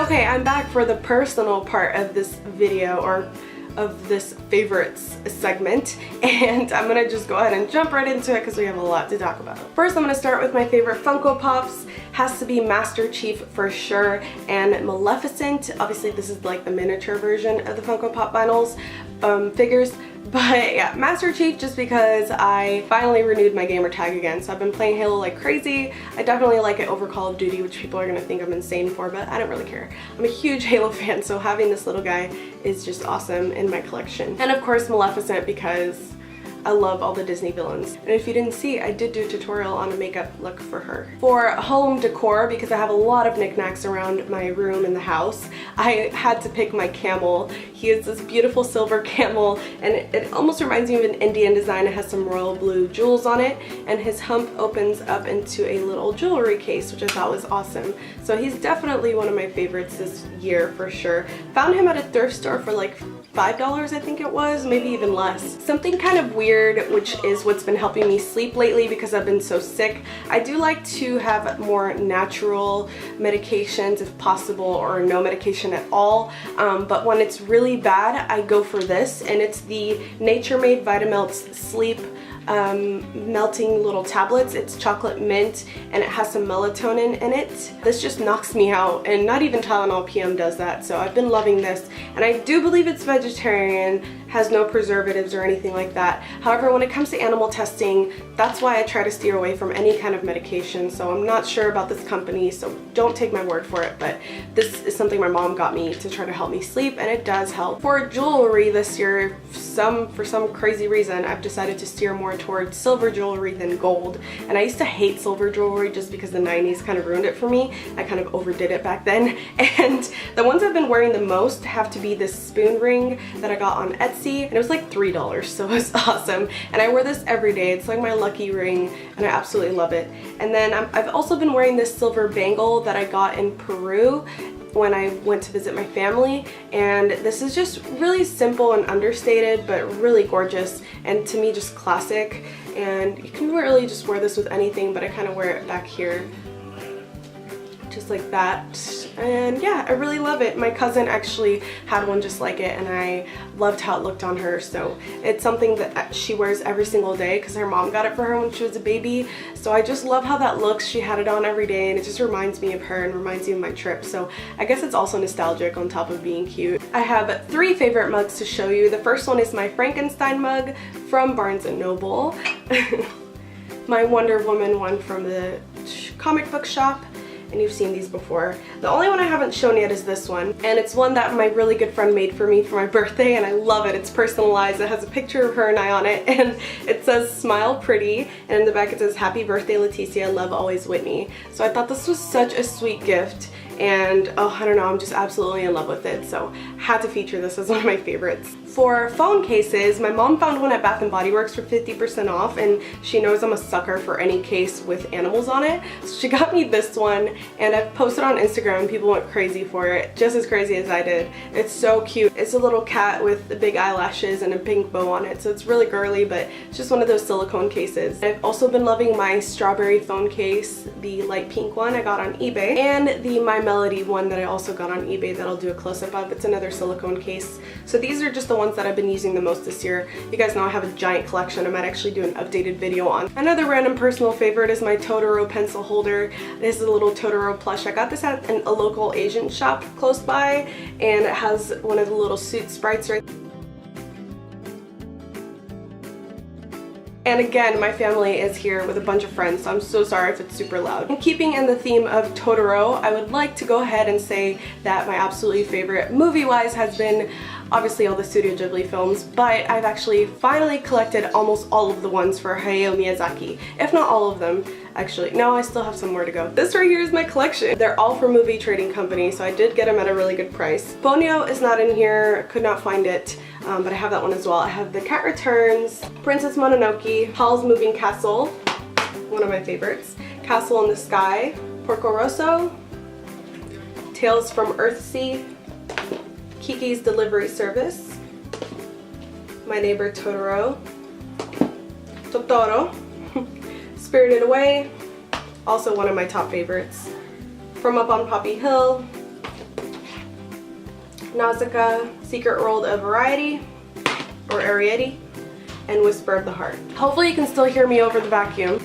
Okay, I'm back for the personal part of this video, or of this favorites segment, and I'm gonna just go ahead and jump right into it because we have a lot to talk about. First, I'm gonna start with my favorite Funko Pops. Has to be Master Chief for sure, and Maleficent. Obviously this is like the miniature version of the Funko Pop vinyls figures. But yeah, Master Chief, just because I finally renewed my gamer tag again. So I've been playing Halo like crazy. I definitely like it over Call of Duty, which people are gonna think I'm insane for, but I don't really care. I'm a huge Halo fan, so having this little guy is just awesome in my collection. And of course Maleficent, because I love all the Disney villains. And if you didn't see, I did do a tutorial on a makeup look for her. For home decor, because I have a lot of knickknacks around my room in the house, I had to pick my camel. He is this beautiful silver camel, and it almost reminds me of an Indian design. It has some royal blue jewels on it, and his hump opens up into a little jewelry case, which I thought was awesome. So he's definitely one of my favorites this year for sure. Found him at a thrift store for like $5, I think it was, maybe even less. Something kind of weird, which is what's been helping me sleep lately because I've been so sick. I do like to have more natural medications if possible, or no medication at all. But when it's really bad, I go for this, and it's the Nature Made Vitamelts Sleep melting little tablets. It's chocolate mint and it has some melatonin in it. This just knocks me out, and not even Tylenol PM does that. So I've been loving this, and I do believe it's vegetarian, has no preservatives or anything like that. However, when it comes to animal testing, that's why I try to steer away from any kind of medication. So I'm not sure about this company, so don't take my word for it, but this is something my mom got me to try to help me sleep, and it does help. For jewelry this year, for some crazy reason, I've decided to steer more towards silver jewelry than gold. And I used to hate silver jewelry just because the 90s kind of ruined it for me. I kind of overdid it back then. And the ones I've been wearing the most have to be this spoon ring that I got on Etsy, and it was like $3, so it was awesome. And I wear this every day. It's like my lucky ring, and I absolutely love it. And then I've also been wearing this silver bangle that I got in Peru when I went to visit my family, and this is just really simple and understated, but really gorgeous, and to me just classic. And you can really just wear this with anything, but I kind of wear it back here just like that. And yeah, I really love it. My cousin actually had one just like it, and I loved how it looked on her. So it's something that she wears every single day because her mom got it for her when she was a baby. So I just love how that looks. She had it on every day, and it just reminds me of her and reminds me of my trip. So I guess it's also nostalgic on top of being cute. I have 3 favorite mugs to show you. The first one is my Frankenstein mug from Barnes & Noble. My Wonder Woman one from the comic book shop, and you've seen these before. The only one I haven't shown yet is this one, and it's one that my really good friend made for me for my birthday, and I love it. It's personalized. It has a picture of her and I on it, and it says "Smile Pretty," and in the back it says "Happy Birthday, Leticia, love always, Whitney." So I thought this was such a sweet gift, and oh, I don't know, I'm just absolutely in love with it, so had to feature this as one of my favorites. For phone cases, my mom found one at Bath & Body Works for 50% off, and she knows I'm a sucker for any case with animals on it. So she got me this one, and I've posted on Instagram and people went crazy for it, just as crazy as I did. It's so cute. It's a little cat with the big eyelashes and a pink bow on it, so it's really girly, but it's just one of those silicone cases. I've also been loving my strawberry phone case, the light pink one I got on eBay, and the My Melody one that I also got on eBay that I'll do a close-up of. It's another silicone case. So these are just the ones that I've been using the most this year. You guys know I have a giant collection. I might actually do an updated video on. Another random personal favorite is my Totoro pencil holder. This is a little Totoro plush. I got this at a local Asian shop close by, and it has one of the little suit sprites right. And again, my family is here with a bunch of friends, so I'm so sorry if it's super loud. And keeping in the theme of Totoro, I would like to go ahead and say that my absolutely favorite movie-wise has been obviously all the Studio Ghibli films, but I've actually finally collected almost all of the ones for Hayao Miyazaki, if not all of them. Actually, no, I still have some more to go. This right here is my collection. They're all for Movie Trading Company, so I did get them at a really good price. Ponyo is not in here, could not find it, but I have that one as well. I have The Cat Returns, Princess Mononoke, Howl's Moving Castle, one of my favorites, Castle in the Sky, Porco Rosso, Tales from Earthsea, Kiki's Delivery Service, My Neighbor Totoro, Spirited Away, also one of my top favorites, From Up on Poppy Hill, Nausicaa, Secret World of Variety, or Ariety, and Whisper of the Heart. Hopefully you can still hear me over the vacuum.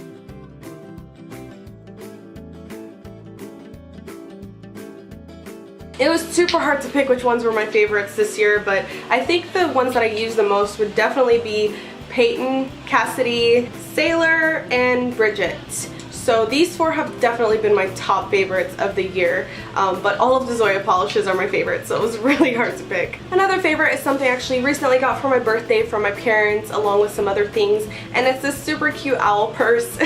It was super hard to pick which ones were my favorites this year, but I think the ones that I use the most would definitely be Peyton, Cassidy, Sailor, and Bridget. So these four have definitely been my top favorites of the year, but all of the Zoya polishes are my favorites, so it was really hard to pick. Another favorite is something I actually recently got for my birthday from my parents along with some other things, and it's this super cute owl purse.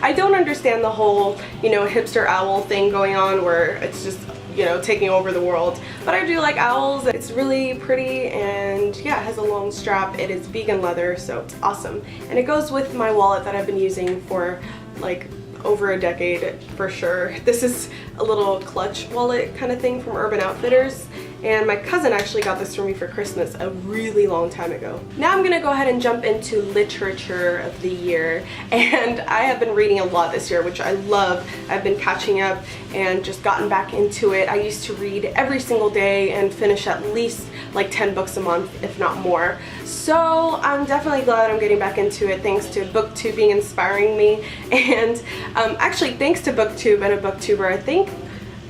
I don't understand the whole, you know, hipster owl thing going on where it's just, you know, taking over the world, but I do like owls. It's really pretty, and yeah, it has a long strap. It is vegan leather, so it's awesome, and it goes with my wallet that I've been using for like over a decade for sure. This is a little clutch wallet kind of thing from Urban Outfitters, and my cousin actually got this for me for Christmas a really long time ago. Now I'm gonna go ahead and jump into literature of the year, and I have been reading a lot this year, which I love. I've been catching up and just gotten back into it. I used to read every single day and finish at least like 10 books a month, if not more. So I'm definitely glad I'm getting back into it thanks to BookTube inspiring me, and actually thanks to BookTube and a booktuber,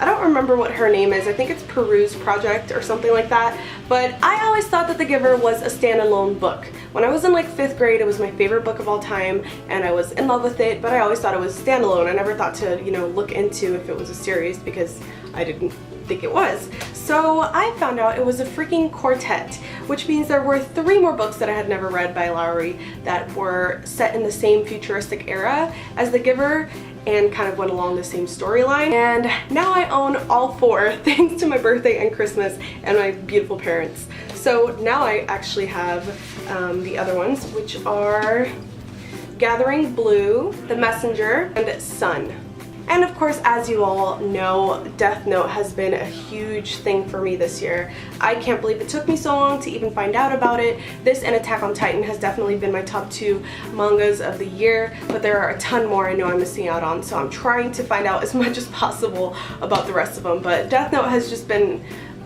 I don't remember what her name is. I think it's Peruse Project or something like that. But I always thought that The Giver was a standalone book. When I was in like 5th grade, it was my favorite book of all time, and I was in love with it, but I always thought it was standalone. I never thought to, you know, look into if it was a series because I didn't think it was. So I found out it was a freaking quartet, which means there were 3 more books that I had never read by Lowry that were set in the same futuristic era as The Giver and kind of went along the same storyline. And now I own all 4 thanks to my birthday and Christmas and my beautiful parents. So now I actually have the other ones, which are Gathering Blue, The Messenger, and Sun. And of course, as you all know, Death Note has been a huge thing for me this year. I can't believe it took me so long to even find out about it. This and Attack on Titan has definitely been my top 2 mangas of the year, but there are a ton more I know I'm missing out on, so I'm trying to find out as much as possible about the rest of them. But Death Note has just been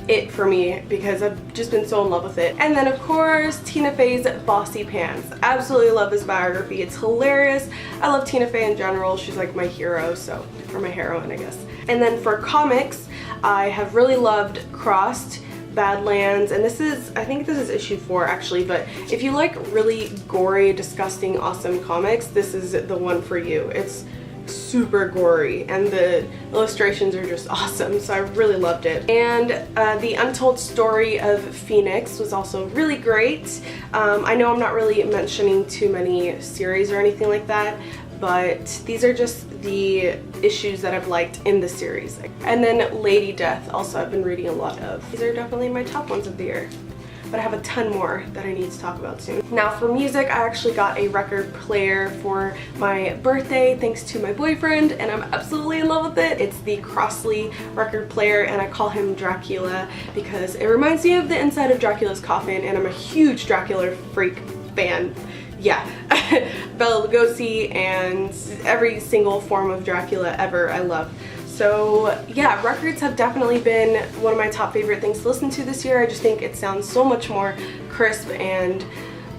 it for me because I've just been so in love with it. And then of course, Tina Fey's Bossy Pants. Absolutely love this biography. It's hilarious. I love Tina Fey in general. She's like my hero, so, or my heroine, I guess. And then for comics, I have really loved Crossed, Badlands, and this is, I think this is issue 4 actually, but if you like really gory, disgusting, awesome comics, this is the one for you. It's super gory and the illustrations are just awesome, so I really loved it. And The Untold Story of Phoenix was also really great. I know I'm not really mentioning too many series or anything like that, but these are just the issues that I've liked in the series. And then Lady Death also I've been reading a lot of. These are definitely my top ones of the year, but I have a ton more that I need to talk about soon. Now for music, I actually got a record player for my birthday thanks to my boyfriend, and I'm absolutely in love with it. It's the Crossley record player, and I call him Dracula because it reminds me of the inside of Dracula's coffin, and I'm a huge Dracula freak fan. Yeah, Bela Lugosi and every single form of Dracula ever I love. So yeah, records have definitely been one of my top favorite things to listen to this year. I just think it sounds so much more crisp and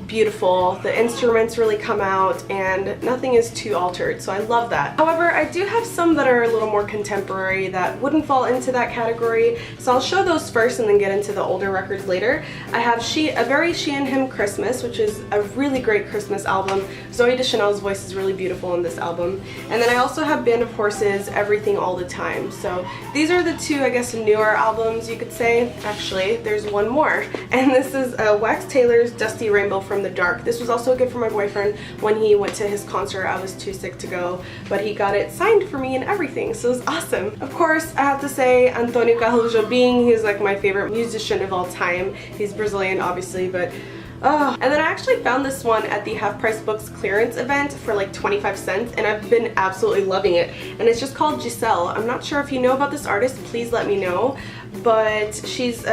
beautiful. The instruments really come out and nothing is too altered, so I love that. However, I do have some that are a little more contemporary that wouldn't fall into that category, so I'll show those first and then get into the older records later. I have A Very She and Him Christmas, which is a really great Christmas album. Zoe Deschanel's voice is really beautiful in this album. And then I also have Band of Horses, Everything All the Time. So these are the 2, I guess, newer albums you could say. Actually, there's one more, and this is Wax Taylor's Dusty Rainbow from the Dark. This was also a gift from my boyfriend when he went to his concert. I was too sick to go, but he got it signed for me and everything, so it was awesome. Of course, I have to say Antonio Carlos Jobim, he's like my favorite musician of all time. He's Brazilian, obviously, but and then I actually found this one at the Half Price Books clearance event for like 25 cents, and I've been absolutely loving it. And it's just called Giselle. I'm not sure if you know about this artist, please let me know. But she's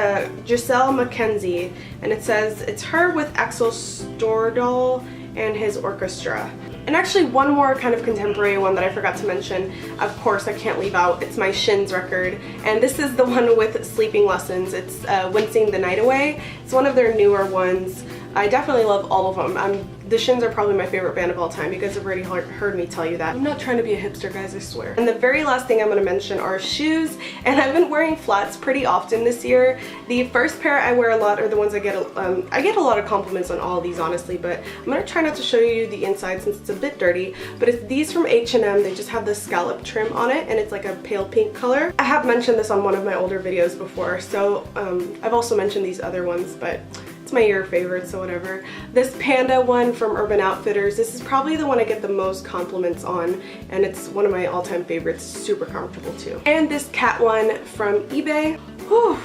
Giselle Mackenzie, and it says it's her with Axel Stordahl and his orchestra. And actually one more kind of contemporary one that I forgot to mention, of course I can't leave out, it's my Shins record. And this is the one with sleeping lessons. It's Wincing the Night Away. It's one of their newer ones. I definitely love all of them. The Shins are probably my favorite band of all time. You guys have already heard me tell you that. I'm not trying to be a hipster, guys, I swear. And the very last thing I'm going to mention are shoes. And I've been wearing flats pretty often this year. The first pair I wear a lot are the ones I get a lot of compliments on all of these, honestly, but I'm going to try not to show you the inside since it's a bit dirty. But it's these from H&M. They just have the scallop trim on it, and it's like a pale pink color. I have mentioned this on one of my older videos before, so I've also mentioned these other ones, but it's my year favorite, so whatever. This panda one from Urban Outfitters, this is probably the one I get the most compliments on, and it's one of my all-time favorites, super comfortable too. And this cat one from eBay. Whew.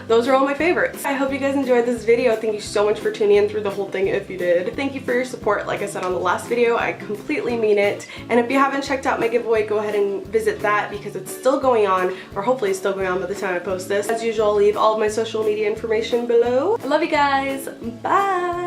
Those are all my favorites. I hope you guys enjoyed this video. Thank you so much for tuning in through the whole thing if you did. Thank you for your support. Like I said on the last video, I completely mean it. And if you haven't checked out my giveaway, go ahead and visit that because it's still going on, or hopefully it's still going on by the time I post this. As usual, I'll leave all of my social media information below. I love you guys. Bye!